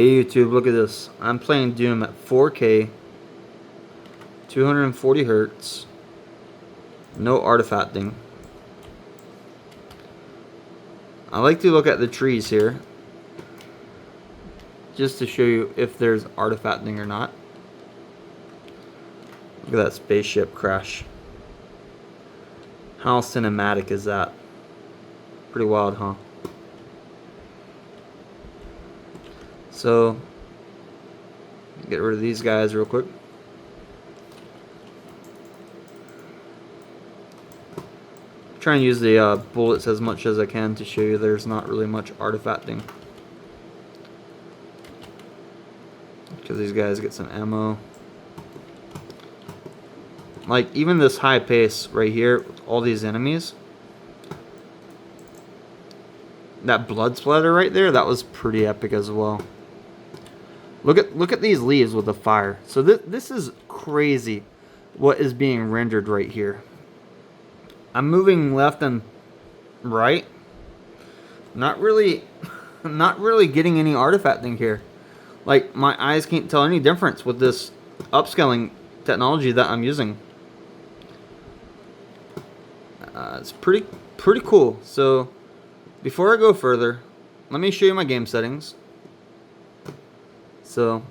Hey YouTube, look at this. I'm playing Doom at 4K, 240 hertz, no artifacting. I like to look at the trees here, just to show you if there's artifacting or not. Look at that spaceship crash. How cinematic is that? Pretty wild, huh? So, get rid of these guys real quick. Try and use the bullets as much as I can to show you there's not really much artifacting. Because these guys get some ammo. Like, even this high pace right here, with all these enemies. That blood splatter right there, that was pretty epic as well. Look at these leaves with the fire. So this is crazy what is being rendered right here. I'm moving left and right. Not really getting any artifacting here. Like, my eyes can't tell any difference with this upscaling technology that I'm using. It's pretty cool. So before I go further, let me show you my game settings. So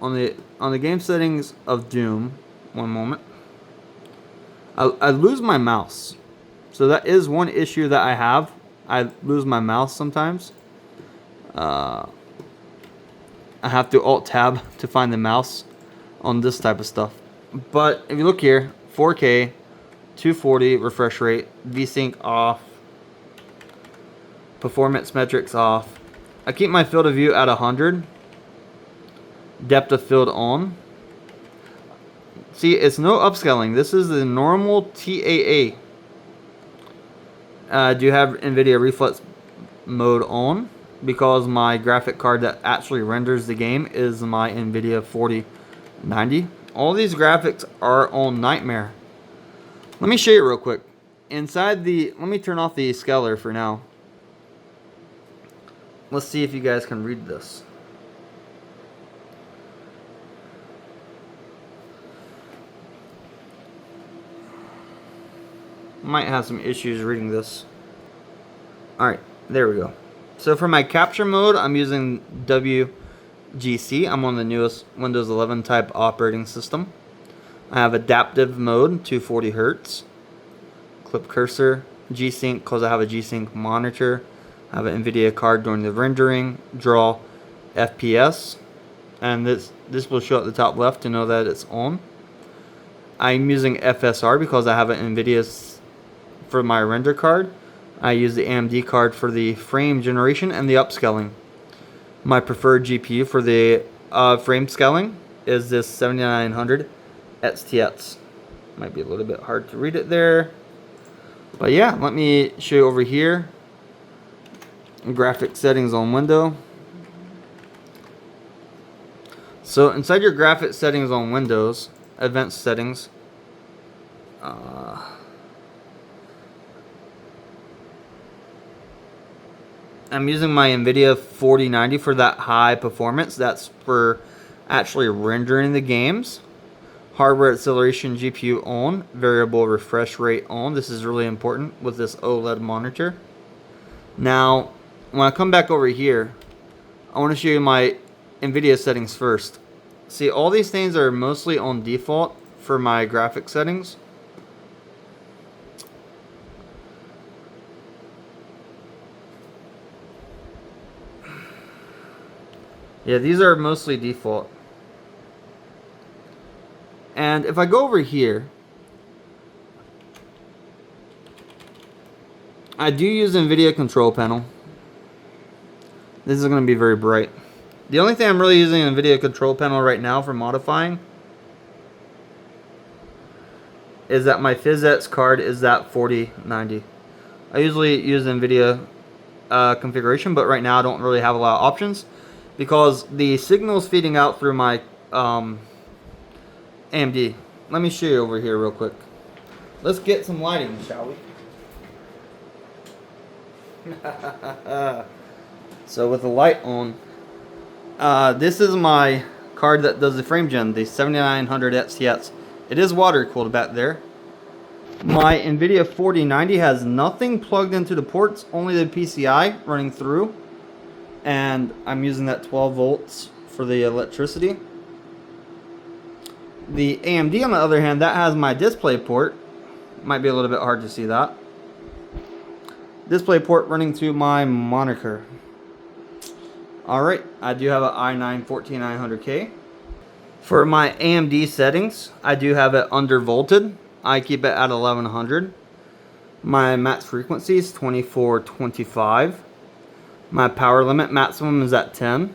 on the game settings of Doom, one moment. I lose my mouse. So that is one issue that I have. I lose my mouse sometimes. I have to Alt-Tab to find the mouse on this type of stuff. But if you look here, 4K, 240 refresh rate, VSync off, performance metrics off. I keep my field of view at 100. Depth of field on. See, it's no upscaling. This is the normal TAA. I do have Nvidia Reflex mode on because my graphic card that actually renders the game is my Nvidia 4090. All these graphics are on Nightmare. Let me show you real quick. Inside the, let me turn off the scaler for now. Let's see if you guys can read this. Might have some issues reading this. Alright, there we go. So for my capture mode, I'm using WGC. I'm on the newest Windows 11 type operating system. I have adaptive mode, 240 hertz. Clip cursor, G-Sync, because I have a G-Sync monitor. I have an Nvidia card during the rendering. Draw FPS. And this will show at the top left to know that it's on. I'm using FSR because I have an Nvidia for my render card. I use the AMD card for the frame generation and the upscaling. My preferred GPU for the frame scaling is this 7900 XTX. Might be a little bit hard to read it there. But yeah, let me show you over here. Graphic settings on window. So inside your graphic settings on Windows, advanced settings, I'm using my Nvidia 4090 for that high performance. That's for actually rendering the games. Hardware acceleration GPU on. Variable refresh rate on. This is really important with this OLED monitor. Now, when I come back over here, I want to show you my Nvidia settings first. See, all these things are mostly on default for my graphic settings. Yeah, these are mostly default. And if I go over here, I do use Nvidia control panel. This is going to be very bright. The only thing I'm really using Nvidia control panel right now for modifying is that my PhysX card is that 4090. I usually use Nvidia configuration, but right now I don't really have a lot of options because the signal is feeding out through my AMD. Let me show you over here real quick. Let's get some lighting, shall we? So with the light on, This is my card that does the frame gen, the 7900 XTX. It is water cooled back there. My Nvidia 4090 has nothing plugged into the ports, only the PCI running through. And I'm using that 12 volts for the electricity. The AMD, on the other hand, that has my display port. Might be a little bit hard to see that. Display port running to my monitor. Alright, I do have an i9 14900K. For my AMD settings, I do have it undervolted. I keep it at 1100. My max frequency is 2425. My power limit maximum is at 10.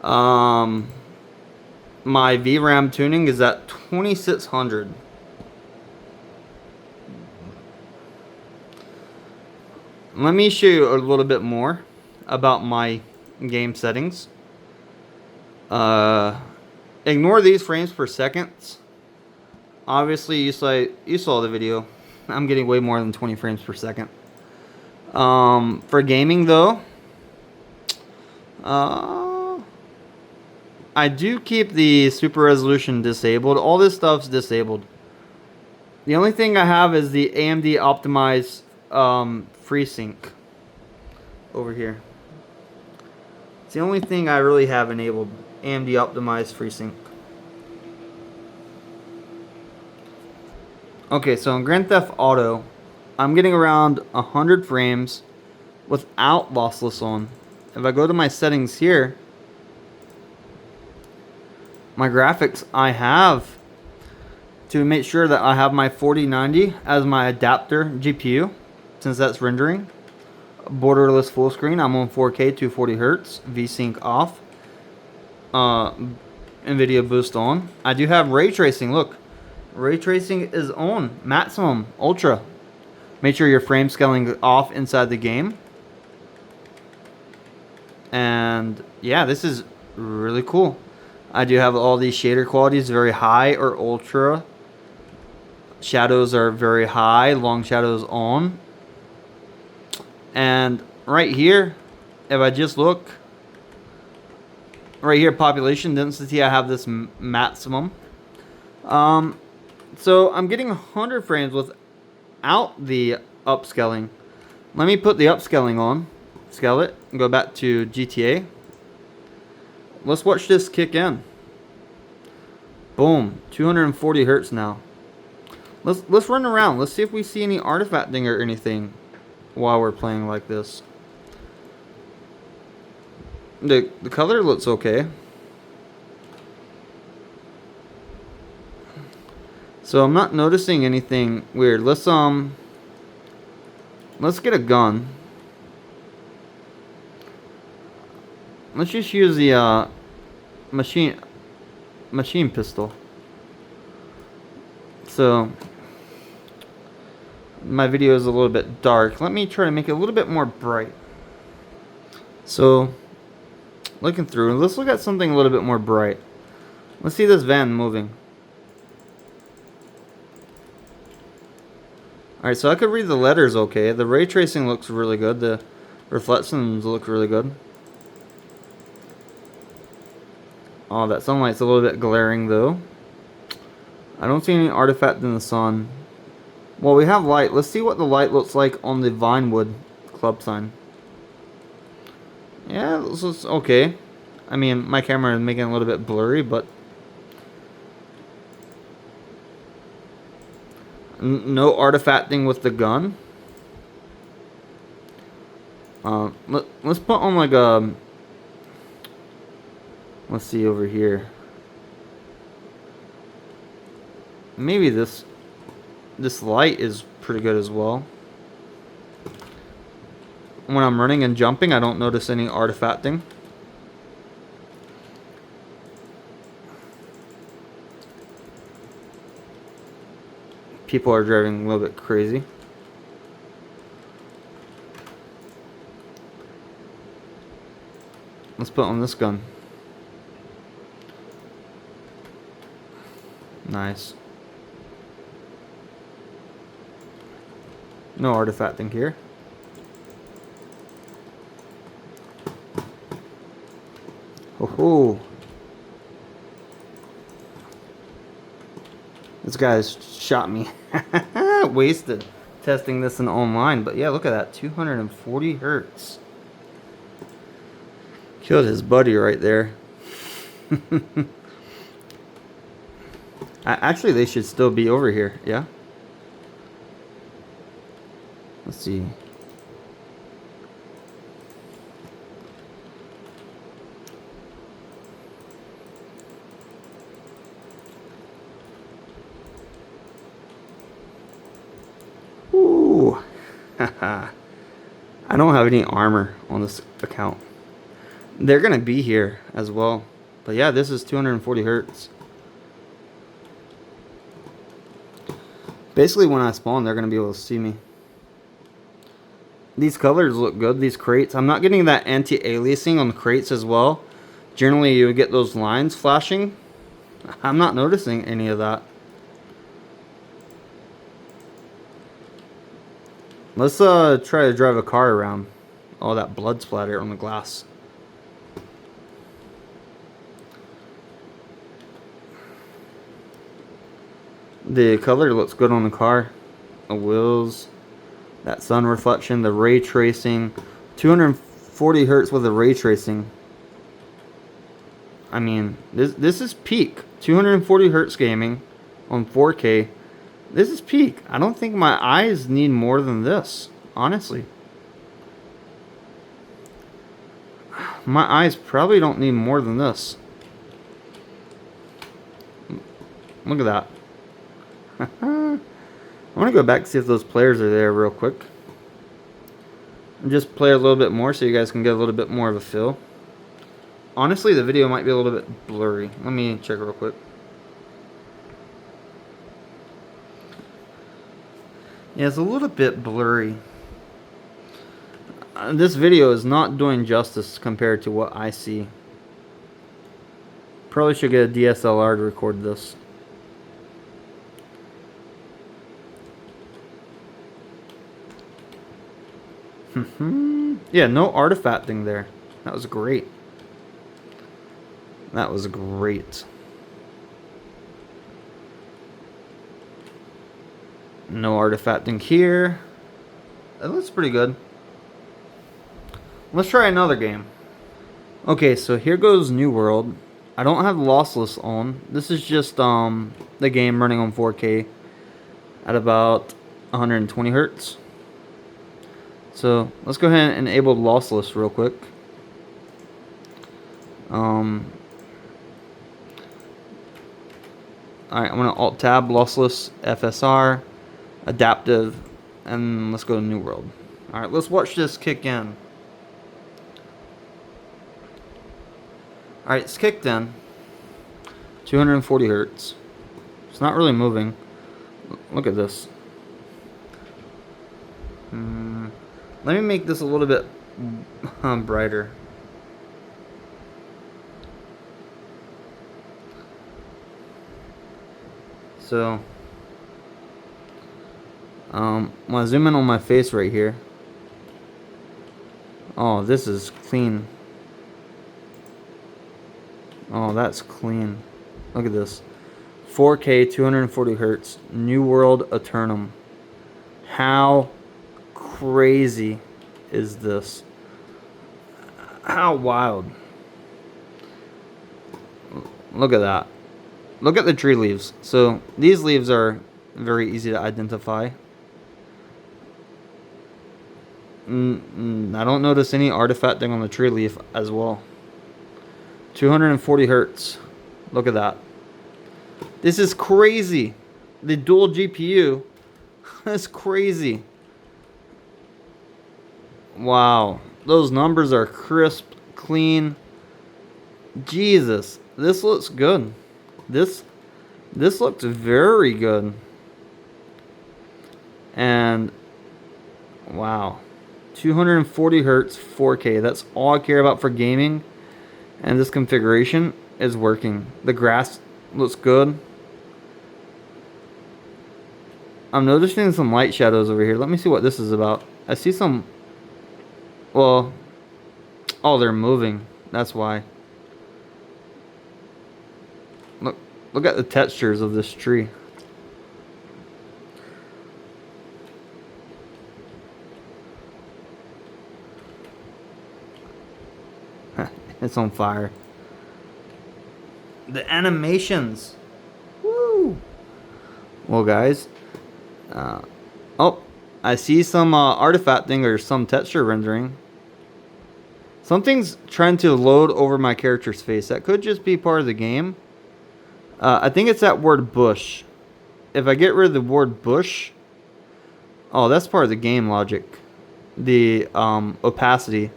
My VRAM tuning is at 2600. Let me show you a little bit more about my game settings. Ignore these frames per second. Obviously, you saw the video. I'm getting way more than 20 frames per second. For gaming, though, I do keep the super resolution disabled. All this stuff's disabled. The only thing I have is the AMD optimized FreeSync over here. It's the only thing I really have enabled. AMD optimized FreeSync. Okay, so in Grand Theft Auto, I'm getting around 100 frames without lossless on. If I go to my settings here, my graphics, I have to make sure that I have my 4090 as my adapter GPU, since that's rendering. Borderless full screen, I'm on 4K 240 Hz, VSync off, Nvidia boost on. I do have ray tracing. Look, ray tracing is on maximum, ultra. Make sure your frame scaling off inside the game. And yeah, this is really cool. I do have all these shader qualities very high or ultra. Shadows are very high, long shadows on. And right here, if I just look, right here, population density, I have this maximum. So I'm getting 100 frames without the upscaling. Let me put the upscaling on, scale it, and go back to GTA. Let's watch this kick in. Boom, 240 Hertz now. Let's run around. Let's see if we see any artifacting or anything while we're playing like this. The color looks okay. So I'm not noticing anything weird. Let's get a gun. Let's just use the machine pistol. So my video is a little bit dark. Let me try to make it a little bit more bright. So looking through, let's look at something a little bit more bright. Let's see this van moving. Alright, so I could read the letters okay. The ray tracing looks really good. The reflections look really good. Oh, that sunlight's a little bit glaring though. I don't see any artifact in the sun. Well, we have light. Let's see what the light looks like on the Vinewood club sign. Yeah, this is okay. I mean, my camera is making it a little bit blurry, but no artifacting with the gun. Let's put on like a. Let's see over here. Maybe this light is pretty good as well. When I'm running and jumping, I don't notice any artifacting. People are driving a little bit crazy. Let's put on this gun. Nice. No artifacting here. Oh, this guy's shot me. Wasted testing this in online. But yeah, look at that. 240 hertz. Killed his buddy right there. Actually, they should still be over here. Yeah. Let's see. Ooh. I don't have any armor on this account. They're going to be here as well. But yeah, this is 240 hertz. Basically, when I spawn, they're going to be able to see me. These colors look good, these crates. I'm not getting that anti-aliasing on the crates as well. Generally, you would get those lines flashing. I'm not noticing any of that. Let's try to drive a car around. All that blood splatter on the glass. The color looks good on the car. The wheels, that sun reflection, the ray tracing. 240 hertz with the ray tracing. I mean, this is peak. 240 hertz gaming on 4K. This is peak. I don't think my eyes need more than this, honestly. My eyes probably don't need more than this. Look at that. I want to go back and see if those players are there real quick. And just play a little bit more so you guys can get a little bit more of a feel. Honestly, the video might be a little bit blurry. Let me check real quick. Yeah, it's a little bit blurry. This video is not doing justice compared to what I see. Probably should get a DSLR to record this. Yeah, no artifacting there. That was great. That was great. No artifacting here. That looks pretty good. Let's try another game. Okay, so here goes New World. I don't have Lossless on. This is just the game running on 4K at about 120 hertz. So let's go ahead and enable Lossless real quick. Alright, I'm going to Alt-Tab, Lossless, FSR, Adaptive, and let's go to New World. Alright, let's watch this kick in. Alright, it's kicked in. 240 hertz. It's not really moving. Look at this. Let me make this a little bit brighter. So, when I zoom in on my face right here. Oh, this is clean. Oh, that's clean. Look at this. 4K, 240 hertz, New World Eternum. How crazy is this? How wild. Look at that. Look at the tree leaves. So these leaves are very easy to identify. I don't notice any artifacting on the tree leaf as well. 240 hertz. Look at that. This is crazy. The dual GPU. That's crazy. Wow. Those numbers are crisp, clean. Jesus. This looks good. This looks very good. And wow. 240 hertz 4K. That's all I care about for gaming. And this configuration is working. The grass looks good. I'm noticing some light shadows over here. Let me see what this is about. I see some... Well... Oh, they're moving. That's why. Look at the textures of this tree. It's on fire. The animations. Woo! Well, guys. Oh, I see some artifacting or some texture rendering. Something's trying to load over my character's face. That could just be part of the game. I think it's that word bush. If I get rid of the word bush... Oh, that's part of the game logic. The opacity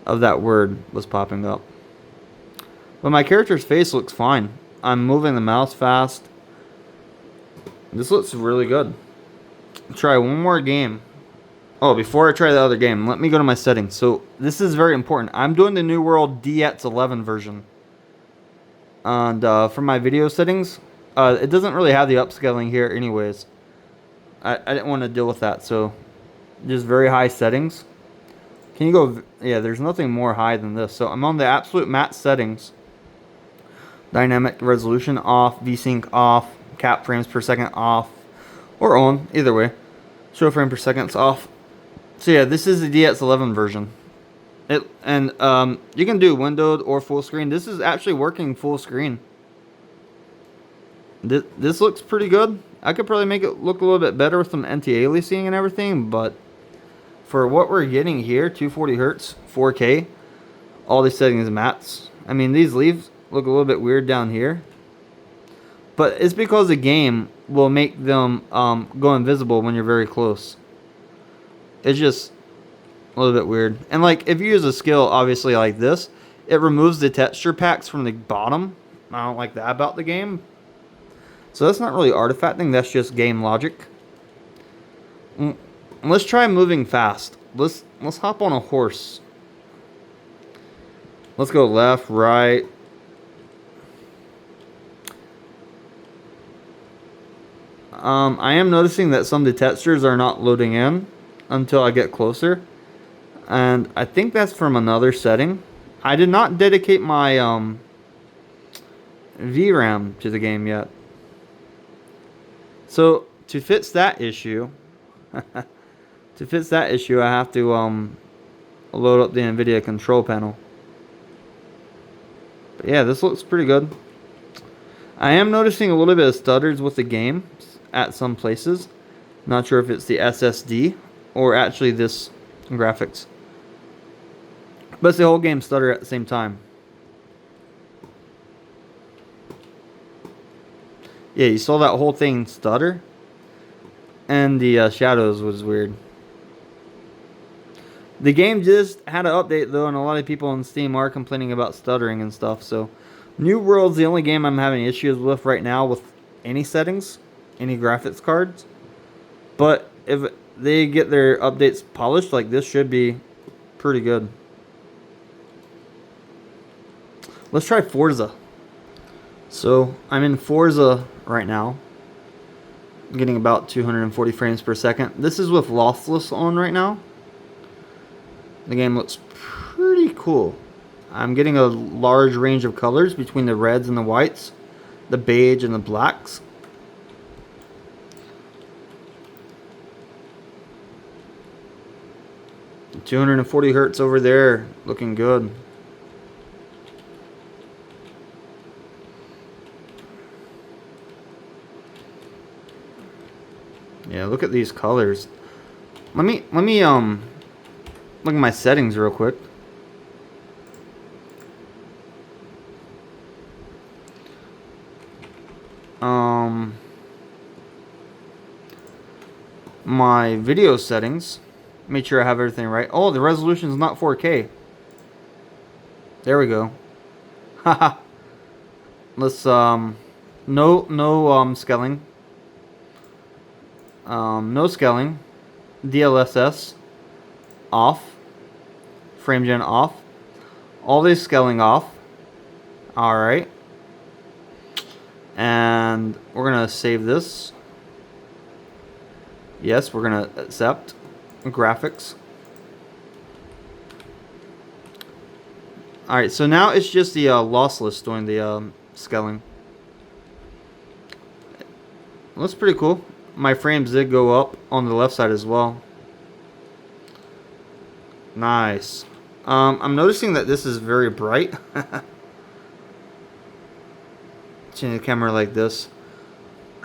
of that word was popping up. But my character's face looks fine. I'm moving the mouse fast. This looks really good. Try one more game. Oh, before I try the other game, let me go to my settings. So this is very important. I'm doing the New World DX11 version. And for my video settings, it doesn't really have the upscaling here anyways. I didn't want to deal with that, so just very high settings. Can you go... Yeah, there's nothing more high than this. So I'm on the absolute max settings. Dynamic resolution off, VSync off, cap frames per second off, or on, either way. Show frame per second's off. So yeah, this is the DX11 version. You can do windowed or full screen. This is actually working full screen. This looks pretty good. I could probably make it look a little bit better with some anti-aliasing and everything, but for what we're getting here, 240 Hertz, 4K, all these settings mats. I mean, these leaves look a little bit weird down here, but it's because the game will make them go invisible when you're very close. It's just a little bit weird. And like, if you use a skill, obviously like this, it removes the texture packs from the bottom. I don't like that about the game. So that's not really artifacting, that's just game logic. Let's try moving fast. Let's hop on a horse. Let's go left, right. I am noticing that some of the textures are not loading in until I get closer. And I think that's from another setting. I did not dedicate my VRAM to the game yet. So to fix that issue, I have to load up the Nvidia control panel. But yeah, this looks pretty good. I am noticing a little bit of stutters with the game at some places. Not sure if it's the SSD or actually this graphics. But it's the whole game stutter at the same time. Yeah, you saw that whole thing stutter. And the shadows was weird. The game just had an update though, and a lot of people on Steam are complaining about stuttering and stuff. So, New World's the only game I'm having issues with right now with any settings, any graphics cards. But if they get their updates polished, like this should be pretty good. Let's try Forza. So, I'm in Forza right now. I'm getting about 240 frames per second. This is with Lossless on right now. The game looks pretty cool. I'm getting a large range of colors between the reds and the whites, the beige and the blacks. The 240 Hertz over there, looking good. Yeah, look at these colors. Let me look at my settings real quick. My video settings. Make sure I have everything right. Oh, the resolution is not 4K. There we go. Haha. Let's no scaling. No scaling. DLSS off. Frame gen off. All this scaling off. Alright. And we're gonna save this. Yes, we're gonna accept graphics. Alright, so now it's just the lossless doing the scaling. looks pretty cool. My frames did go up on the left side as well. Nice. I'm noticing that this is very bright. Changing the camera like this.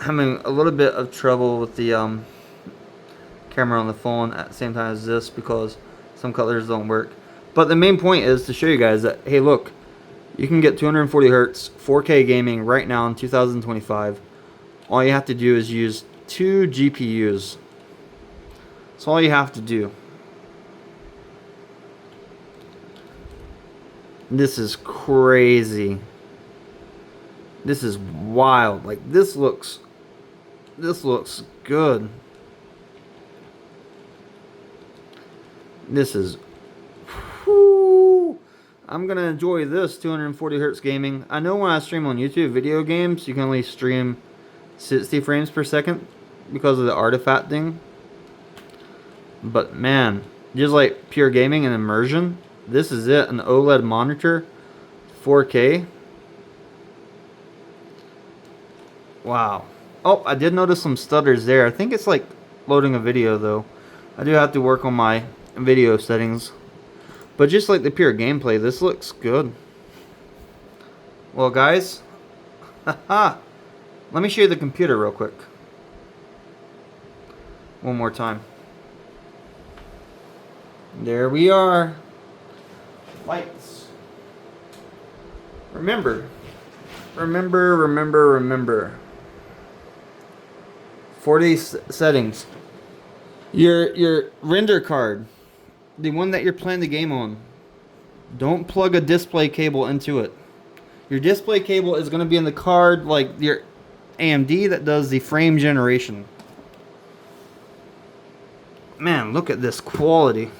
Having a little bit of trouble with the camera on the phone at the same time as this because some colors don't work. But the main point is to show you guys that, hey, look, you can get 240 hertz 4K gaming right now in 2025. All you have to do is use 2 GPUs. That's all you have to do. This is crazy. This is wild. Like, this looks good. This is, whew, I'm gonna enjoy this 240 hertz gaming. I know when I stream on YouTube video games, you can only stream 60 frames per second because of the artifact thing. But man, just like pure gaming and immersion, this is it. An OLED monitor, 4K. Wow. Oh, I did notice some stutters there. I think it's like loading a video though. I do have to work on my video settings. But just like the pure gameplay, this looks good. Well guys, haha. Let me show you the computer real quick. One more time. There we are. Lights. Remember. 40 settings. Your render card, the one that you're playing the game on, don't plug a display cable into it. Your display cable is going to be in the card like your AMD that does the frame generation. Man, look at this quality.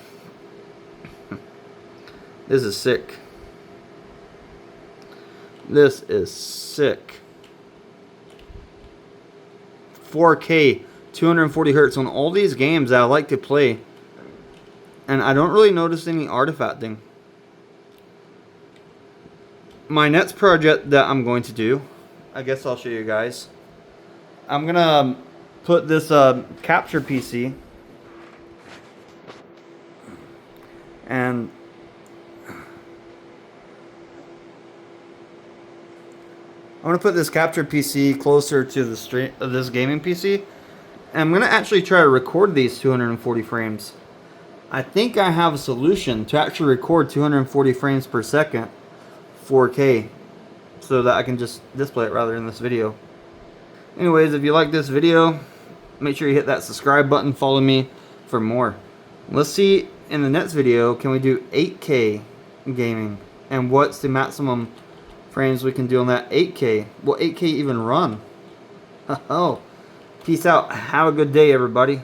This is sick. This is sick. 4K, 240 hertz on all these games that I like to play. And I don't really notice any artifacting. My next project that I'm going to do, I guess I'll show you guys. I'm going to put this capture PC. And I'm going to put this capture PC closer to the stream of this gaming PC. And I'm going to actually try to record these 240 frames. I think I have a solution to actually record 240 frames per second 4K so that I can just display it rather in this video. Anyways, if you like this video, make sure you hit that subscribe button, follow me for more. Let's see in the next video, can we do 8K gaming? And what's the maximum frames we can do on that 8K? Will 8K even run? Oh, peace out. Have a good day, everybody.